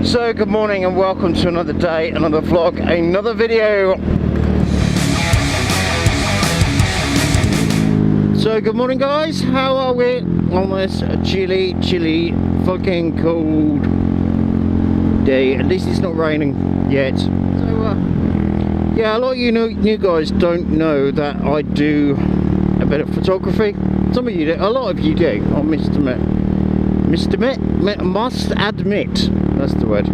So good morning and welcome to another day, another vlog, another video. So good morning guys, how are we on this chilly fucking cold day? At least it's not raining yet. So yeah, a lot of you new guys don't know that I do a bit of photography. Some of you do, a lot of you do, I must admit, that's the word.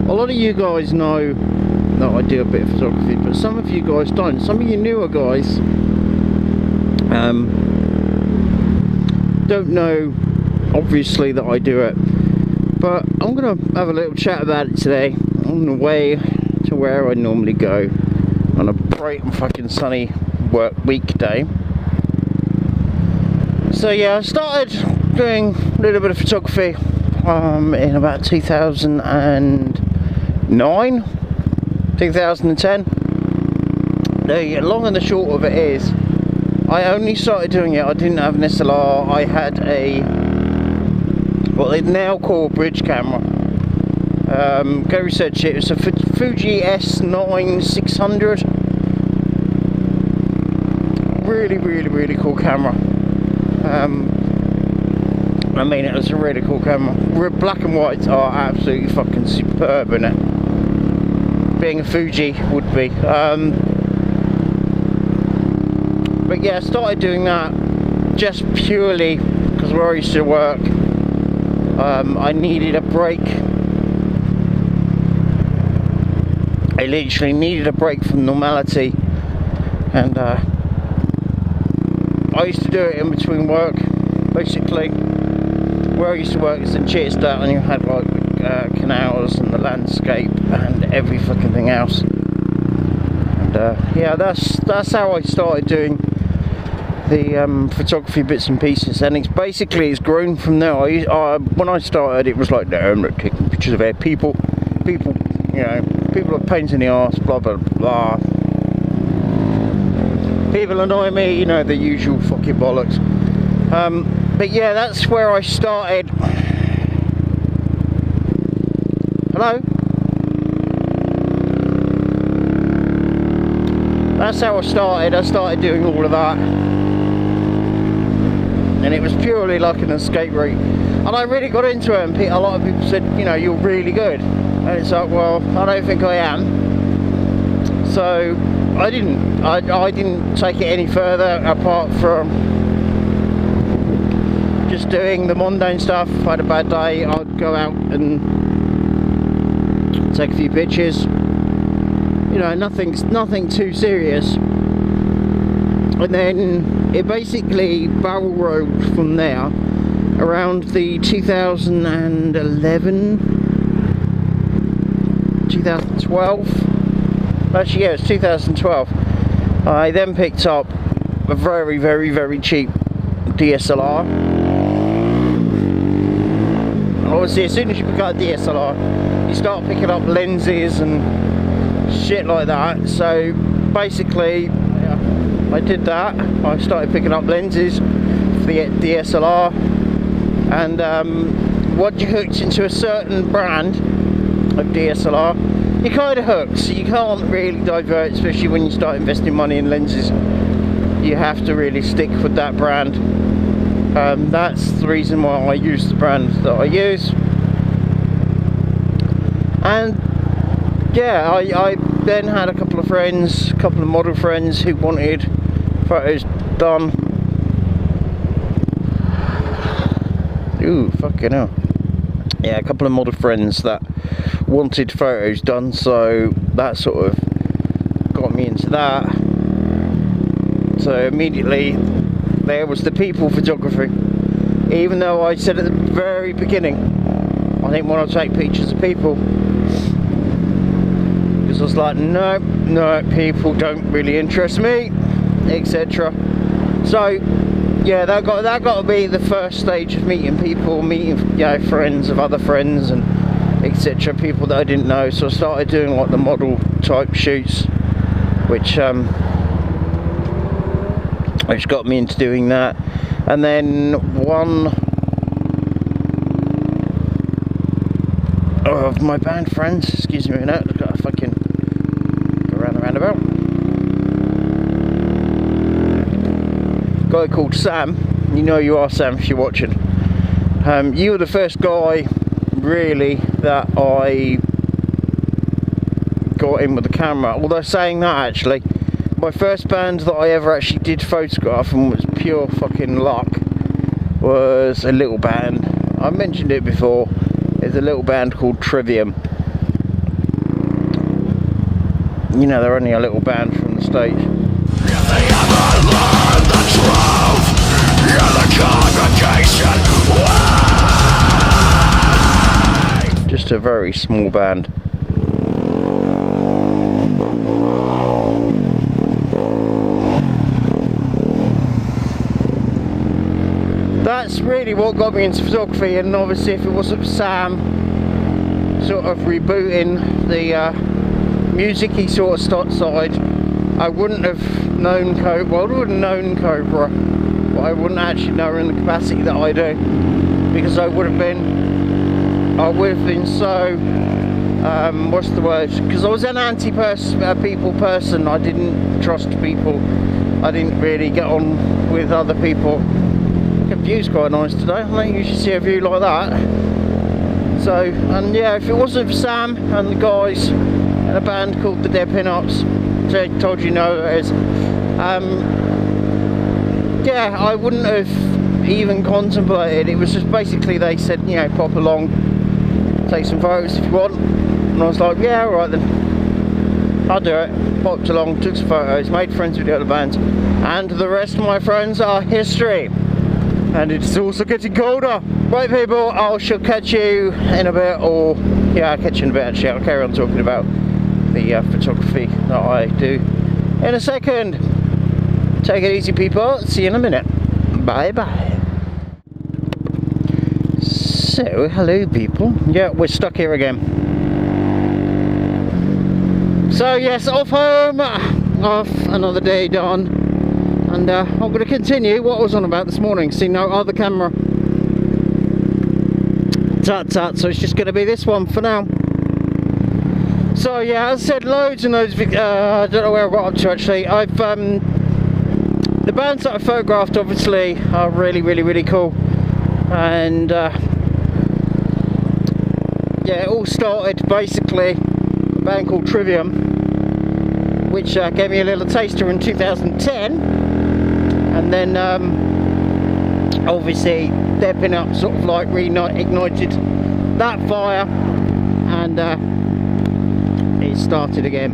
A lot of you guys know that I do a bit of photography, but some of you guys don't. Some of you newer guys don't know, obviously, that I do it. But I'm going to have a little chat about it today on the way to where I normally go on a bright and fucking sunny weekday. So yeah, I started doing a little bit of photography in about 2009, 2010. The long and the short of it is, I only started doing it, I didn't have an SLR, I had what they now call a bridge camera. Go research it, it's a Fuji S9 600. Really cool camera. I mean, it was a really cool camera. Black and whites are absolutely fucking superb in it. Being a Fuji would be. But yeah, I started doing that just purely because where I used to work, I needed a break. I literally needed a break from normality, and I used to do it in between work. Basically, where I used to work is in Textile, and you had like canals and the landscape and every fucking thing else. And yeah, that's how I started doing the photography bits and pieces, and it's grown from there. When I started, it was like, no, I'm not taking pictures of air. People, you know, people are pains in the arse, blah blah blah. People annoy me, you know, the usual fucking bollocks. But yeah, that's where I started. Hello? That's how I started. I started doing all of that. And it was purely like an escape route. And I really got into it, and a lot of people said, you know, you're really good. And it's like, well, I don't think I am. So I didn't take it any further apart from just doing the mundane stuff. If I had a bad day, I'd go out and take a few pictures. You know, nothing too serious. And then it basically barrel rolled from there around the 2011, 2012. Actually, yeah, it's 2012. I then picked up a very cheap DSLR. Obviously, as soon as you pick up a DSLR, you start picking up lenses and shit like that. So basically, yeah, I did that. I started picking up lenses for the DSLR, and once you hooked into a certain brand of DSLR, you're kind of hooked. So you can't really divert, especially when you start investing money in lenses. You have to really stick with that brand. That's the reason why I use the brand that I use. And yeah, I then had a couple of model friends who wanted photos done. Ooh, fucking hell. Yeah, a couple of model friends that wanted photos done, so that sort of got me into that. So immediately there was the people photography. Even though I said at the very beginning I didn't want to take pictures of people, because I was like, no, people don't really interest me, etc. So yeah, that got to be the first stage of meeting people, you know, friends of other friends and etc. People that I didn't know. So I started doing like the model type shoots, which got me into doing that. And then of my band friends. Excuse me a minute, I've got to fucking go around the roundabout. Guy called Sam. You know you are, Sam, if you're watching. You were the first guy really that I got in with the camera. Although saying that, actually, my first band that I ever actually did photograph, and was pure fucking luck, was a little band. I mentioned it before. It's a little band called Trivium. You know, they're only a little band from the States. If they ever learn the truth, you're the congregation. Just a very small band. That's really what got me into photography, and obviously if it wasn't for Sam sort of rebooting the music-y sort of side, I wouldn't have known Cobra. Well, I would have known Cobra, but I wouldn't actually know her in the capacity that I do, because I would have been so what's the word, because I was an anti-people person. I didn't trust people, I didn't really get on with other people. The view's quite nice today. I don't usually see a view like that. So, and yeah, if it wasn't for Sam and the guys in a band called the Dead Pin-Ups, I told you know it is, yeah, I wouldn't have even contemplated. It was just basically they said, you know, pop along, take some photos if you want, and I was like, yeah, alright then, I'll do it. Popped along, took some photos, made friends with the other bands, and the rest of my friends are history. And it's also getting colder. Right people, I shall catch you in a bit, or yeah, I'll catch you in a bit actually. I'll carry on talking about the photography that I do in a second. Take it easy people, see you in a minute. Bye bye. So, hello people. Yeah, we're stuck here again. So yes, off home, off another day done. And I'm going to continue what I was on about this morning. See, no other camera. Tut, so it's just going to be this one for now. So yeah, as I said, loads and loads of I don't know where I got up to actually. I've the bands that I photographed obviously are really cool. And yeah, it all started basically a band called Trivium, which gave me a little taster in 2010. And then obviously their pin-up sort of like reignited that fire, and it started again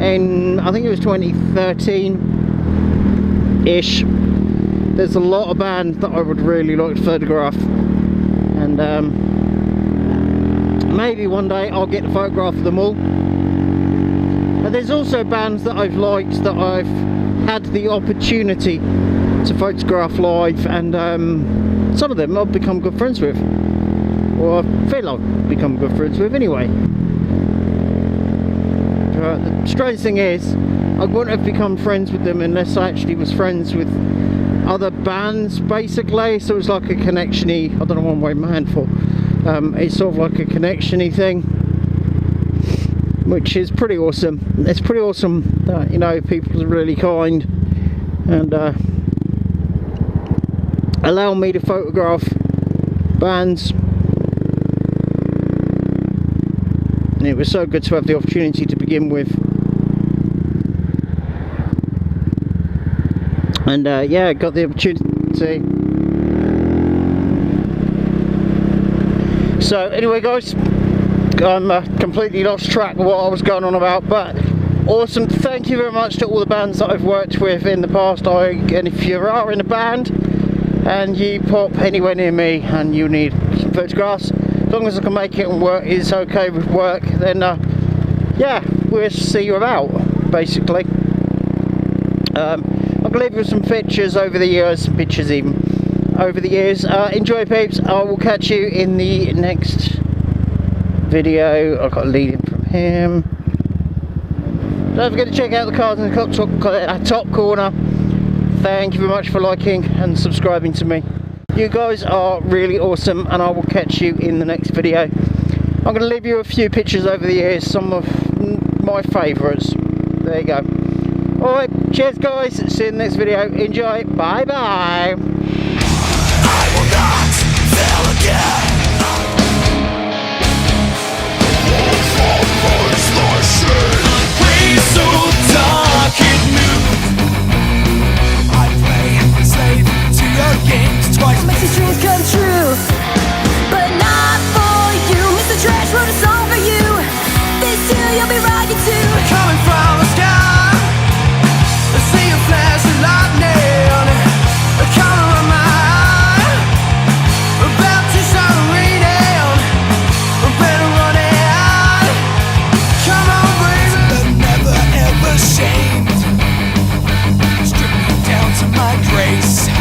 in, I think it was 2013-ish. There's a lot of bands that I would really like to photograph, and maybe one day I'll get to photograph them all. But there's also bands that I've liked that I've had the opportunity to photograph live, and some of them I've become good friends with, or I feel I've become good friends with anyway. The strange thing is, I wouldn't have become friends with them unless I actually was friends with other bands basically, so it's like a connection-y, I don't know what I'm waving my hand for, it's sort of like a connection-y thing, which is pretty awesome. It's pretty awesome that, you know, people are really kind and allow me to photograph bands. And it was so good to have the opportunity to begin with. And yeah, got the opportunity. So anyway guys, I'm completely lost track of what I was going on about, but awesome. Thank you very much to all the bands that I've worked with in the past. And if you are in a band and you pop anywhere near me and you need some photographs, as long as I can make it and work is okay with work, then yeah, we'll see you about basically. I'll leave you some pictures over the years, enjoy peeps. I will catch you in the next video. I've got a lead in from him. Don't forget to check out the cards in the top corner. Thank you very much for liking and subscribing to me. You guys are really awesome, and I will catch you in the next video. I'm going to leave you a few pictures over the years, some of my favourites. There you go. Alright, cheers guys, see you in the next video. Enjoy, bye bye. I will not fail again. Way so dark it moves. I play slave to your games twice. Makes your dreams come true, but not for you. Mr. Trash wrote a song for you. This year you'll be rocking too. Coming from the sky, I see a flash of lightning, a color of my eye, about to start raining, better run it. Come on, baby, but never ever shamed. Strip me down to my grace.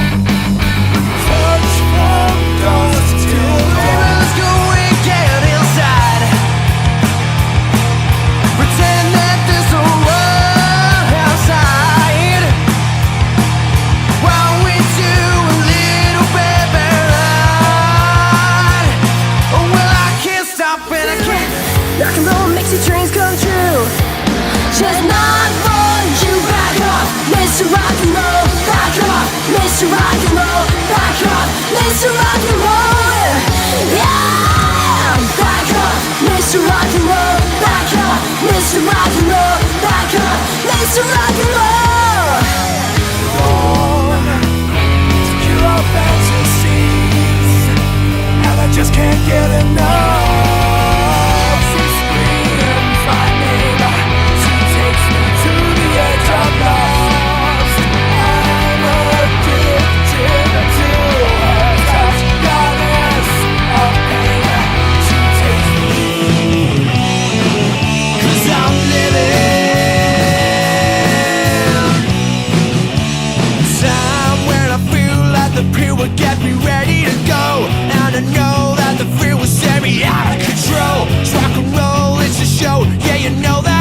Touch from dusk till dawn. Let's go and get inside. Pretend that there's a world outside, while we do a little baby ride. Oh well, I can't stop and I can't. Rock and roll makes your dreams come true. Just not for you. Back off, Mr. Rock and Roll. Back off, Mr. Rock and Roll. Back off, Mr. Rock and Roll. Yeah, back off, Mr. Rock and Roll. Back off, Mr. Rock and Roll. Back off, Mr. Rock and Roll. To kill our fantasies, and I just can't get enough. She screams my name, she takes me to the edge of lost. I'm addicted to her touch, goddess of pain. She takes me, 'cause I'm living time when I feel like the pill will get me ready to go, and I know that the fear will set me out of control. It's rock and roll, it's a show, yeah, you know that.